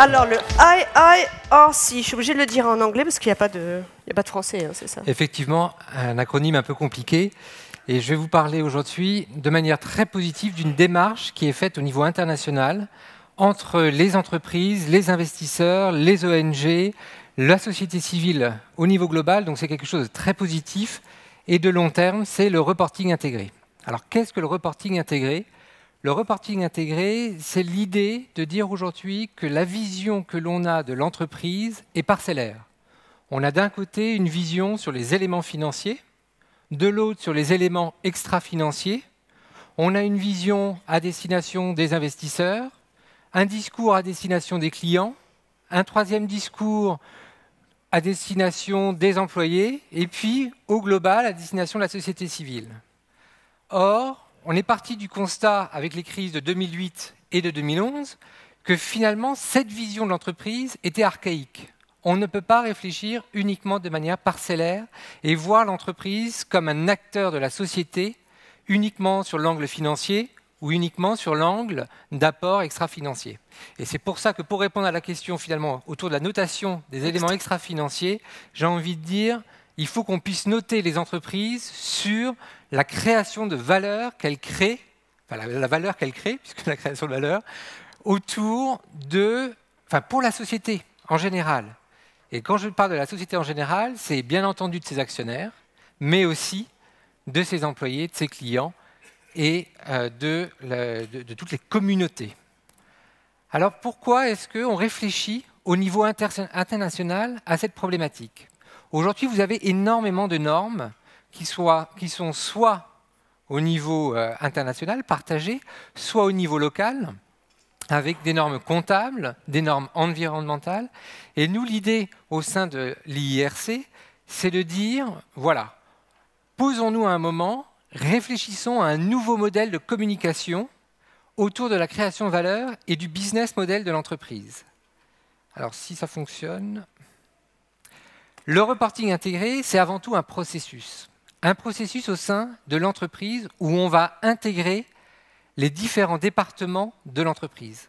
Alors, le IIRC, je suis obligée de le dire en anglais parce qu'il n'y a pas de français, hein, c'est ça? Effectivement, un acronyme un peu compliqué. Et je vais vous parler aujourd'hui de manière très positive d'une démarche qui est faite au niveau international entre les entreprises, les investisseurs, les ONG, la société civile au niveau global. Donc c'est quelque chose de très positif et de long terme, c'est le reporting intégré. Alors qu'est-ce que le reporting intégré ? Le reporting intégré, c'est l'idée de dire aujourd'hui que la vision que l'on a de l'entreprise est parcellaire. On a d'un côté une vision sur les éléments financiers, de l'autre sur les éléments extra-financiers. On a une vision à destination des investisseurs, un discours à destination des clients, un troisième discours à destination des employés, et puis, au global, à destination de la société civile. Or, on est parti du constat, avec les crises de 2008 et de 2011, que finalement, cette vision de l'entreprise était archaïque. On ne peut pas réfléchir uniquement de manière parcellaire et voir l'entreprise comme un acteur de la société uniquement sur l'angle financier ou uniquement sur l'angle d'apport extra-financier. Et c'est pour ça que pour répondre à la question finalement autour de la notation des éléments extra-financiers, j'ai envie de dire il faut qu'on puisse noter les entreprises sur la création de valeur qu'elles créent, enfin la valeur qu'elles créent, puisque la création de valeur, autour de, enfin pour la société en général. Et quand je parle de la société en général, c'est bien entendu de ses actionnaires, mais aussi de ses employés, de ses clients et de toutes les communautés. Alors pourquoi est-ce qu'on réfléchit au niveau international à cette problématique ? Aujourd'hui, vous avez énormément de normes qui sont soit au niveau international, partagées, soit au niveau local, avec des normes comptables, des normes environnementales. Et nous, l'idée au sein de l'IIRC, c'est de dire, voilà, posons-nous un moment, réfléchissons à un nouveau modèle de communication autour de la création de valeur et du business model de l'entreprise. Alors, si ça fonctionne... Le reporting intégré, c'est avant tout un processus au sein de l'entreprise où on va intégrer les différents départements de l'entreprise.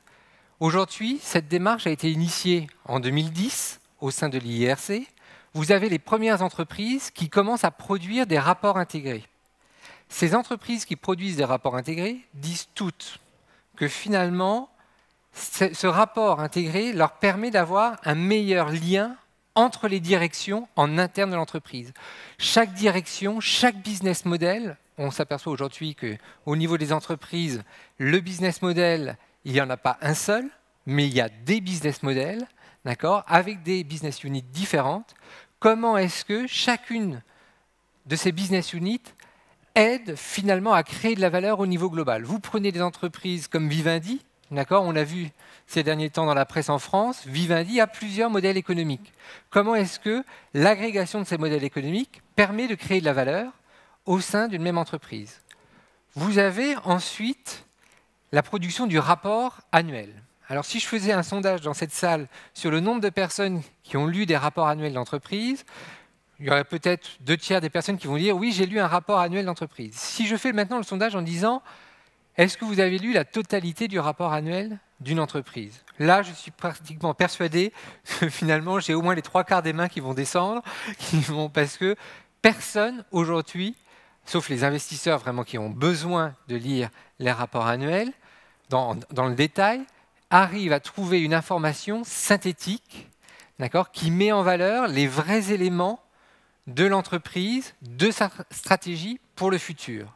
Aujourd'hui, cette démarche a été initiée en 2010 au sein de l'IIRC. Vous avez les premières entreprises qui commencent à produire des rapports intégrés. Ces entreprises qui produisent des rapports intégrés disent toutes que finalement, ce rapport intégré leur permet d'avoir un meilleur lien entre les directions en interne de l'entreprise. Chaque direction, chaque business model, on s'aperçoit aujourd'hui qu'au niveau des entreprises, le business model, il n'y en a pas un seul, mais il y a des business models, d'accord, avec des business units différentes. Comment est-ce que chacune de ces business units aide finalement à créer de la valeur au niveau global? Vous prenez des entreprises comme Vivendi, d'accord, on a vu ces derniers temps dans la presse en France, Vivendi a plusieurs modèles économiques. Comment est-ce que l'agrégation de ces modèles économiques permet de créer de la valeur au sein d'une même entreprise? Vous avez ensuite la production du rapport annuel. Alors si je faisais un sondage dans cette salle sur le nombre de personnes qui ont lu des rapports annuels d'entreprise, il y aurait peut-être 2/3 des personnes qui vont dire « oui, j'ai lu un rapport annuel d'entreprise ». Si je fais maintenant le sondage en disant « est-ce que vous avez lu la totalité du rapport annuel d'une entreprise ?» Là, je suis pratiquement persuadé que finalement, j'ai au moins les 3/4 des mains qui vont descendre, parce que personne aujourd'hui, sauf les investisseurs vraiment qui ont besoin de lire les rapports annuels, dans le détail, arrive à trouver une information synthétique, d'accord, qui met en valeur les vrais éléments de l'entreprise, de sa stratégie pour le futur.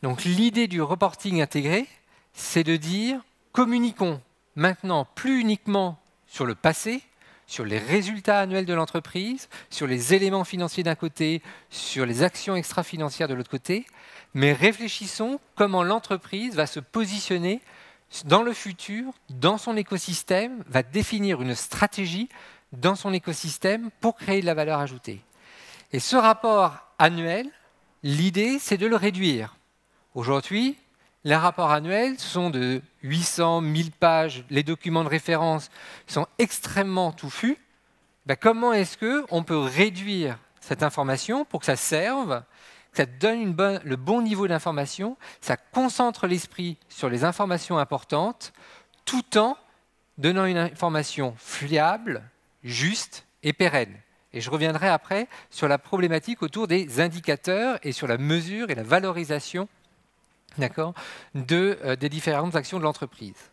Donc l'idée du reporting intégré, c'est de dire communiquons maintenant plus uniquement sur le passé, sur les résultats annuels de l'entreprise, sur les éléments financiers d'un côté, sur les actions extra-financières de l'autre côté, mais réfléchissons comment l'entreprise va se positionner dans le futur, dans son écosystème, va définir une stratégie dans son écosystème pour créer de la valeur ajoutée. Et ce rapport annuel, l'idée, c'est de le réduire. Aujourd'hui, les rapports annuels sont de 800, 1000 pages, les documents de référence sont extrêmement touffus. Ben, comment est-ce qu'on peut réduire cette information pour que ça serve, que ça donne le bon niveau d'information, ça concentre l'esprit sur les informations importantes, tout en donnant une information fiable, juste et pérenne. Et je reviendrai après sur la problématique autour des indicateurs et sur la mesure et la valorisation, d'accord, des différentes actions de l'entreprise.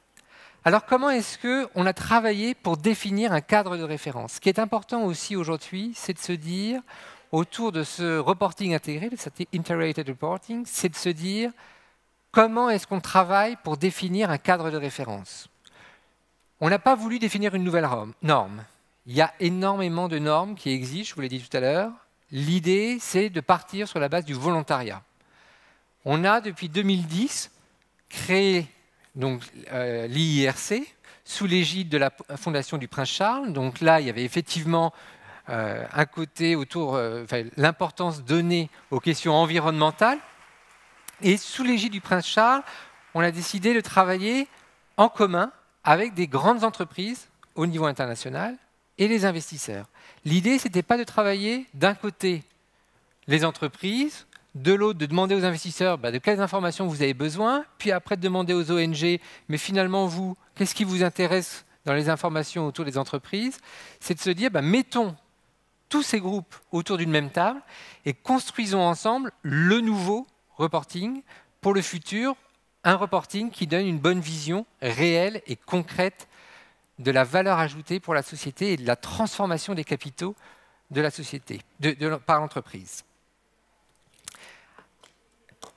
Alors comment est-ce qu'on a travaillé pour définir un cadre de référence? Ce qui est important aussi aujourd'hui, c'est de se dire, autour de ce reporting intégré, de cet integrated reporting, c'est de se dire comment est-ce qu'on travaille pour définir un cadre de référence. On n'a pas voulu définir une nouvelle norme. Il y a énormément de normes qui existent, je vous l'ai dit tout à l'heure. L'idée, c'est de partir sur la base du volontariat. On a, depuis 2010, créé l'IIRC sous l'égide de la Fondation du Prince Charles. Donc là, il y avait effectivement un côté autour l'importance donnée aux questions environnementales. Et sous l'égide du Prince Charles, on a décidé de travailler en commun avec des grandes entreprises au niveau international et les investisseurs. L'idée, ce n'était pas de travailler d'un côté les entreprises, de l'autre de demander aux investisseurs de quelles informations vous avez besoin, puis après de demander aux ONG, mais finalement vous, qu'est-ce qui vous intéresse dans les informations autour des entreprises? C'est de se dire, mettons tous ces groupes autour d'une même table et construisons ensemble le nouveau reporting pour le futur, un reporting qui donne une bonne vision réelle et concrète de la valeur ajoutée pour la société et de la transformation des capitaux de la société, par l'entreprise.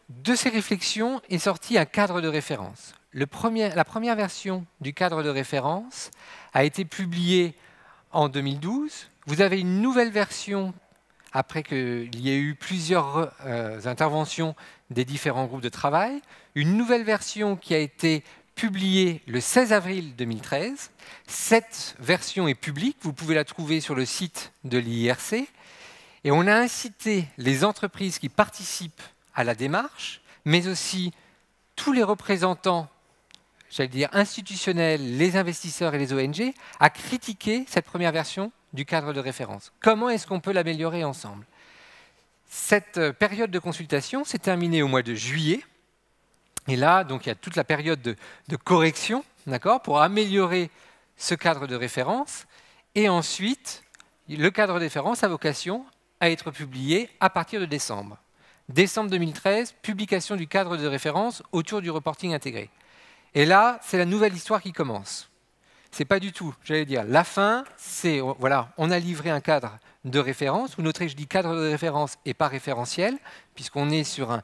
De ces réflexions est sorti un cadre de référence. La première version du cadre de référence a été publiée en 2012. Vous avez une nouvelle version après qu'il y ait eu plusieurs interventions des différents groupes de travail. Une nouvelle version qui a été publiée le 16 avril 2013. Cette version est publique, vous pouvez la trouver sur le site de l'IIRC. Et on a incité les entreprises qui participent à la démarche, mais aussi tous les représentants, j'allais dire institutionnels, les investisseurs et les ONG, à critiquer cette première version du cadre de référence. Comment est-ce qu'on peut l'améliorer ensemble? Cette période de consultation s'est terminée au mois de juillet. Et là, donc, il y a toute la période de correction, d'accord, pour améliorer ce cadre de référence. Et ensuite, le cadre de référence a vocation à être publié à partir de décembre. Décembre 2013, publication du cadre de référence autour du reporting intégré. Et là, c'est la nouvelle histoire qui commence. Ce n'est pas du tout, j'allais dire, la fin, c'est, voilà, on a livré un cadre de référence. Vous noterez que je dis cadre de référence et pas référentiel, puisqu'on est sur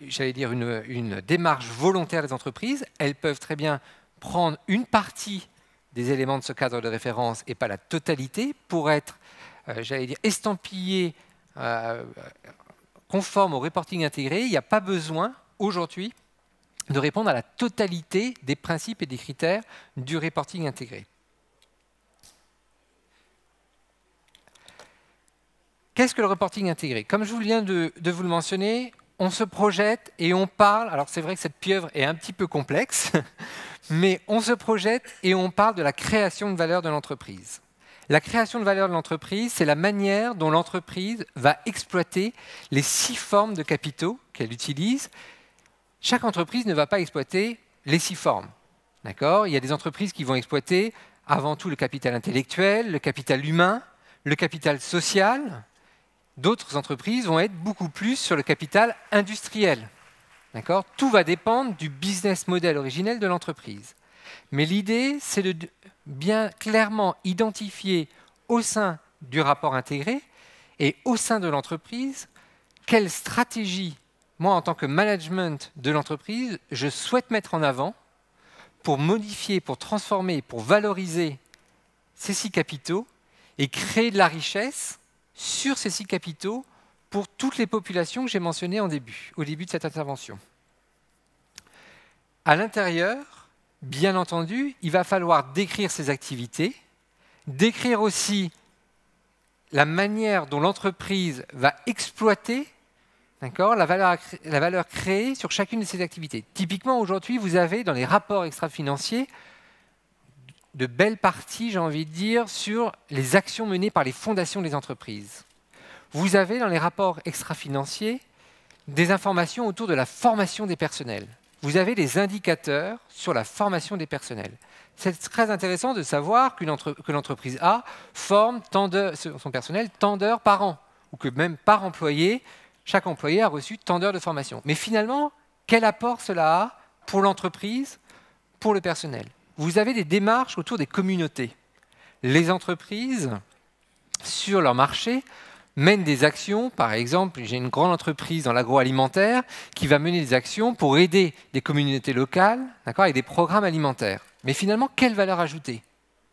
j'allais dire, une démarche volontaire des entreprises. Elles peuvent très bien prendre une partie des éléments de ce cadre de référence et pas la totalité pour être, j'allais dire, estampillées conforme au reporting intégré. Il n'y a pas besoin, aujourd'hui, de répondre à la totalité des principes et des critères du reporting intégré. Qu'est-ce que le reporting intégré? Comme je viens de vous le mentionner, on se projette et on parle, alors c'est vrai que cette pieuvre est un petit peu complexe, mais on se projette et on parle de la création de valeur de l'entreprise. La création de valeur de l'entreprise, c'est la manière dont l'entreprise va exploiter les 6 formes de capitaux qu'elle utilise. Chaque entreprise ne va pas exploiter les 6 formes. D'accord ? Il y a des entreprises qui vont exploiter avant tout le capital intellectuel, le capital humain, le capital social. D'autres entreprises vont être beaucoup plus sur le capital industriel. D'accord ? Tout va dépendre du business model originel de l'entreprise. Mais l'idée, c'est de bien clairement identifier au sein du rapport intégré et au sein de l'entreprise quelle stratégie, moi en tant que management de l'entreprise, je souhaite mettre en avant pour modifier, pour transformer, pour valoriser ces 6 capitaux et créer de la richesse sur ces 6 capitaux pour toutes les populations que j'ai mentionnées au début de cette intervention. À l'intérieur, bien entendu, il va falloir décrire ces activités, décrire aussi la manière dont l'entreprise va exploiter la valeur créée sur chacune de ces activités. Typiquement, aujourd'hui, vous avez dans les rapports extra-financiers de belles parties, j'ai envie de dire, sur les actions menées par les fondations des entreprises. Vous avez dans les rapports extra-financiers des informations autour de la formation des personnels. vous avez les indicateurs sur la formation des personnels. C'est très intéressant de savoir que l'entreprise A forme son personnel tant d'heures par an, ou que même par employé, chaque employé a reçu tant d'heures de formation. Mais finalement, quel apport cela a pour l'entreprise, pour le personnel? Vous avez des démarches autour des communautés. Les entreprises, sur leur marché, mènent des actions. Par exemple, j'ai une grande entreprise dans l'agroalimentaire qui va mener des actions pour aider des communautés locales, avec des programmes alimentaires. Mais finalement, quelle valeur ajoutée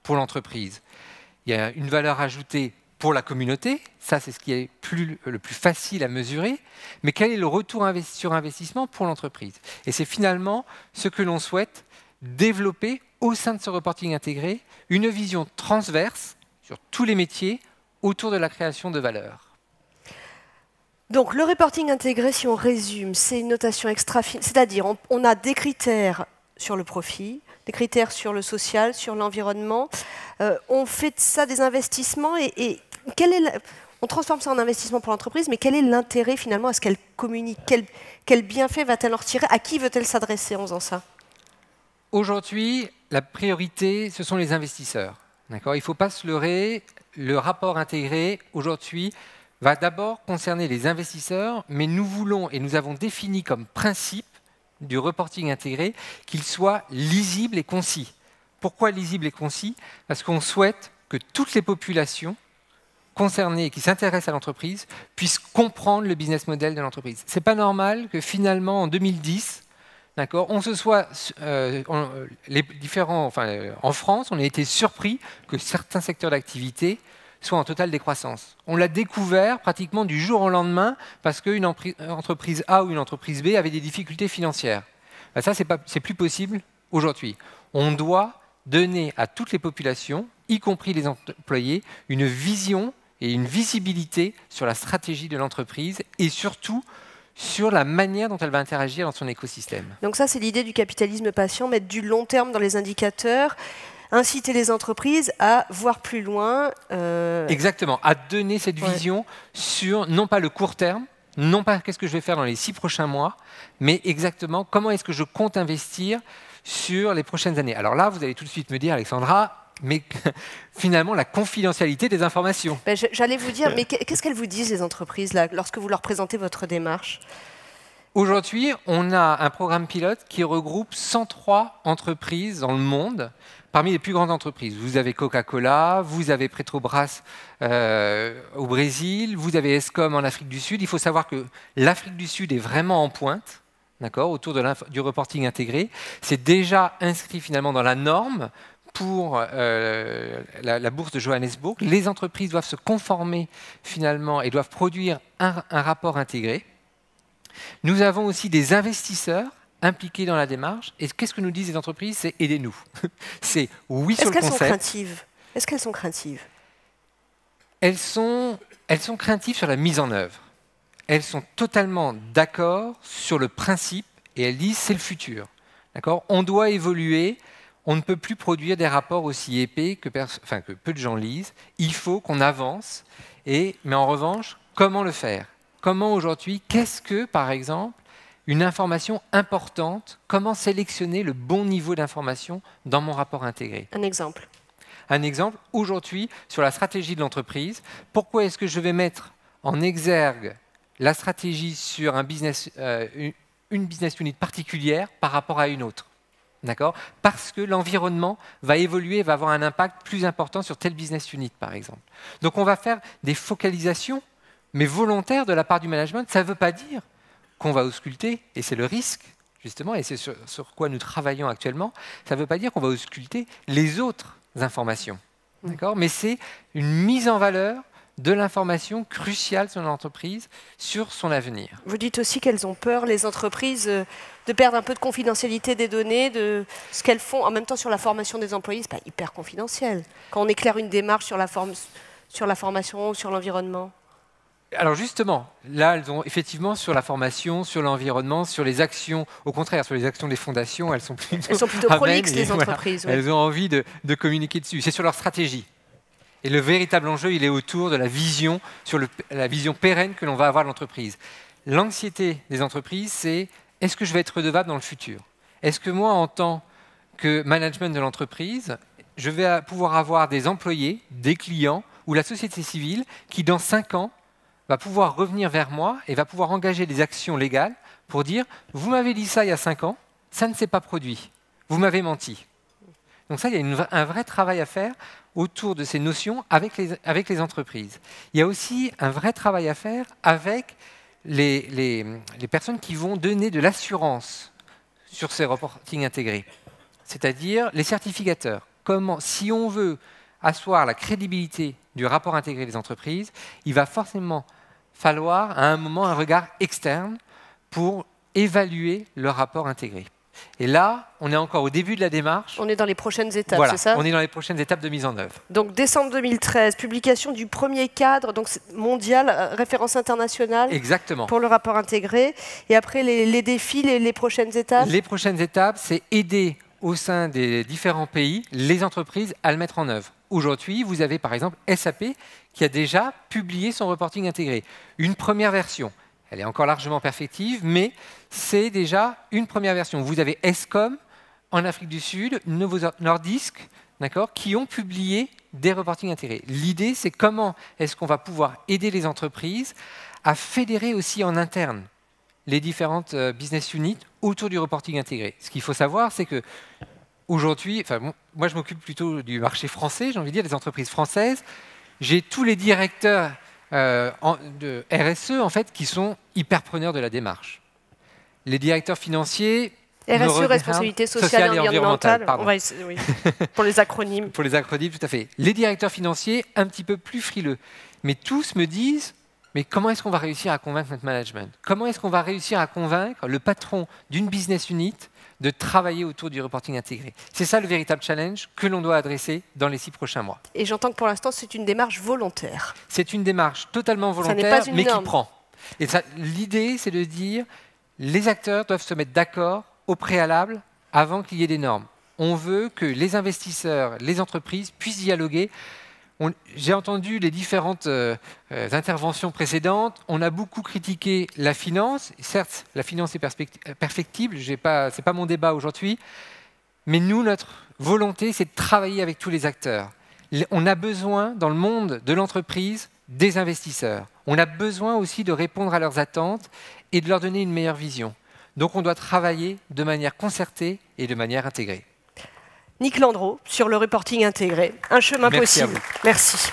pour l'entreprise? Il y a une valeur ajoutée pour la communauté, ça c'est ce qui est le plus facile à mesurer, mais quel est le retour sur investissement pour l'entreprise? Et c'est finalement ce que l'on souhaite développer au sein de ce reporting intégré, une vision transverse sur tous les métiers autour de la création de valeur. Donc le reporting intégré, si on résume, c'est une notation extra fine, c'est-à-dire on a des critères sur le profit, des critères sur le social, sur l'environnement. On fait de ça des investissements et on transforme ça en investissement pour l'entreprise, mais quel est l'intérêt finalement à ce qu'elle communique? Quel bienfait va-t-elle en retirer? À qui veut-elle s'adresser en faisant ça? Aujourd'hui, la priorité, ce sont les investisseurs. Il ne faut pas se leurrer. Le rapport intégré, aujourd'hui, va d'abord concerner les investisseurs, mais nous voulons, et nous avons défini comme principe du reporting intégré, qu'il soit lisible et concis. Pourquoi lisible et concis? Parce qu'on souhaite que toutes les populations concernées et qui s'intéressent à l'entreprise puissent comprendre le business model de l'entreprise. Ce n'est pas normal que finalement, en 2010, on se soit, en France, on a été surpris que certains secteurs d'activité soient en totale décroissance. On l'a découvert pratiquement du jour au lendemain parce qu'une entreprise A ou une entreprise B avait des difficultés financières. Ben ça, c'est plus possible aujourd'hui. On doit donner à toutes les populations, y compris les employés, une vision et une visibilité sur la stratégie de l'entreprise et surtout sur la manière dont elle va interagir dans son écosystème. Donc ça, c'est l'idée du capitalisme patient, mettre du long terme dans les indicateurs, inciter les entreprises à voir plus loin. Exactement, à donner cette vision sur non pas le court terme, non pas qu'est-ce que je vais faire dans les 6 prochains mois, mais exactement comment est-ce que je compte investir sur les prochaines années. Alors là, vous allez tout de suite me dire, Alexandra, mais finalement, la confidentialité des informations. Ben, j'allais vous dire, mais qu'est-ce qu'elles vous disent, les entreprises, là, lorsque vous leur présentez votre démarche? Aujourd'hui, on a un programme pilote qui regroupe 103 entreprises dans le monde, parmi les plus grandes entreprises. Vous avez Coca-Cola, vous avez Petrobras au Brésil, vous avez Eskom en Afrique du Sud. Il faut savoir que l'Afrique du Sud est vraiment en pointe, autour du reporting intégré. C'est déjà inscrit finalement dans la norme pour la bourse de Johannesburg. Les entreprises doivent se conformer finalement et doivent produire un rapport intégré. Nous avons aussi des investisseurs impliqués dans la démarche. Et qu'est-ce que nous disent les entreprises? C'est aidez-nous. C'est oui sur le concept. Est-ce qu'elles sont craintives? Elles sont craintives sur la mise en œuvre. Elles sont totalement d'accord sur le principe et elles disent c'est le futur. On doit évoluer. On ne peut plus produire des rapports aussi épais que peu de gens lisent. Il faut qu'on avance. Mais en revanche, comment le faire? Comment aujourd'hui, qu'est-ce que, par exemple, une information importante, comment sélectionner le bon niveau d'information dans mon rapport intégré? Un exemple. Un exemple, aujourd'hui, sur la stratégie de l'entreprise, pourquoi est-ce que je vais mettre en exergue la stratégie sur une business unit particulière par rapport à une autre? Parce que l'environnement va évoluer, va avoir un impact plus important sur telle business unit, par exemple. Donc on va faire des focalisations, mais volontaires de la part du management. Ça ne veut pas dire qu'on va ausculter, et c'est le risque, justement, et c'est sur quoi nous travaillons actuellement, ça ne veut pas dire qu'on va ausculter les autres informations. Mais c'est une mise en valeur de l'information cruciale sur l'entreprise, sur son avenir. Vous dites aussi qu'elles ont peur, les entreprises, de perdre un peu de confidentialité des données, de ce qu'elles font. En même temps, sur la formation des employés, ce n'est pas hyper confidentiel. Quand on éclaire une démarche sur la formation, sur l'environnement. Alors justement, là, elles ont effectivement sur la formation, sur l'environnement, sur les actions, au contraire, sur les actions des fondations, elles sont plutôt prolixes, les entreprises. Voilà, elles ont envie de communiquer dessus. C'est sur leur stratégie. Et le véritable enjeu, il est autour de la vision, sur la vision pérenne que l'on va avoir de l'entreprise. L'anxiété des entreprises, c'est est-ce que je vais être redevable dans le futur? Est-ce que moi, en tant que management de l'entreprise, je vais pouvoir avoir des employés, des clients ou la société civile qui, dans 5 ans, va pouvoir revenir vers moi et va pouvoir engager des actions légales pour dire « Vous m'avez dit ça il y a 5 ans, ça ne s'est pas produit. Vous m'avez menti. » Donc ça, il y a un vrai travail à faire autour de ces notions avec les entreprises. Il y a aussi un vrai travail à faire avec les personnes qui vont donner de l'assurance sur ces reporting intégrés, c'est-à-dire les certificateurs. Si on veut asseoir la crédibilité du rapport intégré des entreprises, il va forcément falloir à un moment un regard externe pour évaluer le rapport intégré. Et là, on est encore au début de la démarche. On est dans les prochaines étapes, voilà, c'est ça? On est dans les prochaines étapes de mise en œuvre. Donc décembre 2013, publication du premier cadre donc mondial, référence internationale. Exactement. Pour le rapport intégré. Et après, les défis, les prochaines étapes? Les prochaines étapes, c'est aider au sein des différents pays les entreprises à le mettre en œuvre. Aujourd'hui, vous avez par exemple SAP qui a déjà publié son reporting intégré. Une première version. Elle est encore largement perfective, mais c'est déjà une première version. Vous avez Escom en Afrique du Sud, Novo Nordisk, qui ont publié des reportings intégrés. L'idée, c'est comment est-ce qu'on va pouvoir aider les entreprises à fédérer aussi en interne les différentes business units autour du reporting intégré. Ce qu'il faut savoir, c'est que aujourd'hui, moi je m'occupe plutôt du marché français, j'ai envie de dire, des entreprises françaises. J'ai tous les directeurs de RSE, en fait, qui sont hyper preneurs de la démarche. Les directeurs financiers... RSE, responsabilité sociale et environnementale. Oui. Pour les acronymes. Pour les acronymes, tout à fait. Les directeurs financiers, un petit peu plus frileux. Mais tous me disent, mais comment est-ce qu'on va réussir à convaincre notre management? Comment est-ce qu'on va réussir à convaincre le patron d'une business unit de travailler autour du reporting intégré? C'est ça le véritable challenge que l'on doit adresser dans les 6 prochains mois. Et j'entends que pour l'instant, c'est une démarche volontaire. C'est une démarche totalement volontaire, mais qui prend. Et l'idée, c'est de dire, les acteurs doivent se mettre d'accord au préalable avant qu'il y ait des normes. On veut que les investisseurs, les entreprises puissent dialoguer. J'ai entendu les différentes interventions précédentes. On a beaucoup critiqué la finance. Certes, la finance est perfectible. Ce n'est pas mon débat aujourd'hui. Mais nous, notre volonté, c'est de travailler avec tous les acteurs. On a besoin, dans le monde de l'entreprise, des investisseurs. On a besoin aussi de répondre à leurs attentes et de leur donner une meilleure vision. Donc on doit travailler de manière concertée et de manière intégrée. Nick Landreau, sur le reporting intégré. Un chemin possible. Merci à vous. Merci.